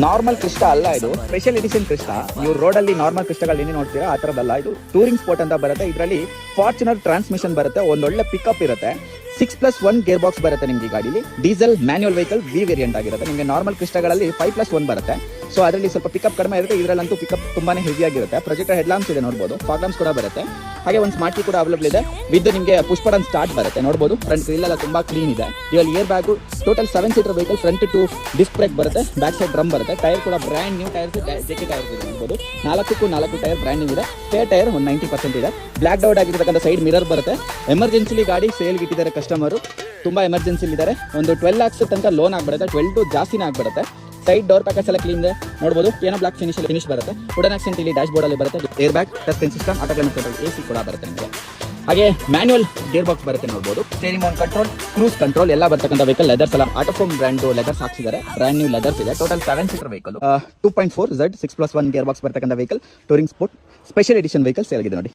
Normal Crysta ಅಲ್ಲ, ಇದು special edition Crysta. ನೀವು ರೋಡಲ್ಲಿ ನಾರ್ಮಲ್ ಕ್ರಿಸ್ಟಾಗಳು ಏನೇ ನೋಡ್ತೀರಾ ಆ ಥರದ್ದಲ್ಲ, ಇದು ಟೂರಿಂಗ್ ಸ್ಪೋರ್ಟ್ ಅಂತ ಬರುತ್ತೆ. ಇದರಲ್ಲಿ ಫಾರ್ಚುನರ್ ಟ್ರಾನ್ಸ್ಮಿಷನ್ ಬರುತ್ತೆ, ಒಂದೊಳ್ಳೆ ಪಿಕಪ್ ಇರುತ್ತೆ, 6+1 ಗೇರ್ ಬಾಕ್ಸ್ ಬರುತ್ತೆ ನಿಮಗೆ ಗಾಡಿಲಿ. Diesel manual vehicle V variant ಆಗಿರುತ್ತೆ. ನಿಮಗೆ ನಾರ್ಮಲ್ ಕ್ರಿಸ್ಟಾಗಳಲ್ಲಿ 5+1 ಬರುತ್ತೆ. ಸೊ ಅದರಲ್ಲಿ ಸ್ವಲ್ಪ ಪಿಕಪ್ ಕಡಿಮೆ ಇರುತ್ತೆ, ಇದರಲ್ಲಂತೂ ಪಿಕಪ್ ತುಂಬಾನೇ ಹೆವಿ ಆಗಿರುತ್ತೆ. ಪ್ರೊಜೆಕ್ಟರ್ ಹೆಡ್ ಲ್ಯಾಂಪ್ಸ್ ಇದೆ ನೋಡಬಹುದು, ಫಾಗ್ ಲ್ಯಾಂಪ್ಸ್ ಕೂಡ ಬರುತ್ತೆ. ಹಾಗೆ ಒಂದು ಸ್ಮಾರ್ಟ್ ಕೀ ಕೂಡ ಅವೈಲೇಬಲ್ ಇದೆ. ವಿತ್ ನಿಮಗೆ ಪುಷ್ ಬಟನ್ ಸ್ಟಾರ್ಟ್ ಬರುತ್ತೆ ನೋಡಬಹುದು. ಫ್ರಂಟ್ ಗ್ರಿಲ್ ಎಲ್ಲ ತುಂಬಾ ಕ್ಲೀನ್ ಇದೆ. ಇದರಲ್ಲಿ air bag, total 7 seater vehicle. Front 2 disc brake ಬರುತ್ತೆ, ಬ್ಯಾಕ್ ಸೈಡ್ ಡ್ರಮ್ ಬರುತ್ತೆ. ಟೈರ್ ಕೂಡ brand new tyres, JK tyres ಇದೆ ನೋಡಬಹುದು. 4 ಟೈರ್ ಬ್ರ್ಯಾಂಡ್ ನ್ಯೂ ಇದೆ. ಸ್ಪೇರ್ ಟೈರ್ ಒಂದು 90% ಇದೆ. ಬ್ಲಾಕ್ ಔಟ್ ಆಗಿರತಕ್ಕಂಥ ಸೈಡ್ ಮಿರರ್ ಬರುತ್ತೆ. ಎಮರ್ಜೆನ್ಸಿಲಿ ಗಾಡಿ ಸೇಲ್ಗೆ ಇಟ್ಟಿದ್ದಾರೆ ಕಸ್ಟಮರು, ತುಂಬಾ ಎಮರ್ಜೆನ್ಸಿ ಇದ್ದಾರೆ. ಒಂದು 12 lakhs ತನಕ ಲೋನ್ ಆಗ್ಬಿಡುತ್ತೆ, 12 ಜಾಸ್ತಿನೇ ಆಗ್ಬಿಡುತ್ತೆ. ಸೈಡ್ ಡೋರ್ ಪ್ಯಾಕಸ್ ಎಲ್ಲ ಕ್ಲೀನ್ ಇದೆ ನೋಡಬಹುದು. ಏನೋ ಬ್ಲಾಕ್ ಫಿನಿಶ್ ಬರುತ್ತೆ. ವುಡನ್ ಆಕ್ಸೆಂಟ್ ಇಲ್ಲಿ ಡ್ಯಾಶ್ ಬೋರ್ಡ್ ಅಲ್ಲಿ ಬರುತ್ತೆ. Air bag, touch screen system, auto climate control, AC ಕೂಡ ಬರುತ್ತೆ ನಿಮಗೆ. ಹಾಗೆ ಮ್ಯಾನ್ಯುವಲ್ ಗೇರ್ ಬಾಕ್ಸ್ ಬರುತ್ತೆ ನೋಡಬಹುದು. Steering mount control, cruise control ಎಲ್ಲ ಬರ್ತಕ್ಕಂಥ ವೆಹಿಕಲ್. ಲೆದರ್ಸ್ ಎಲ್ಲ ಆಟೋಫೋಮ್ ಬ್ರ್ಯಾಂಡ್ ಲೆದರ್ಸ್ ಹಾಕ್ಸಿದ್ದಾರೆ, ಬ್ರ್ಯಾಂಡ್ ನ್ಯೂ ಲೆದರ್ಸ್ ಇದೆ. Total 7 seater vehicle, 2.4Z 6+1 gear box ಬರ್ತಕ್ಕಂಥ vehicle. Touring sport special edition vehicle sale ಆಗಿದೆ ನೋಡಿ.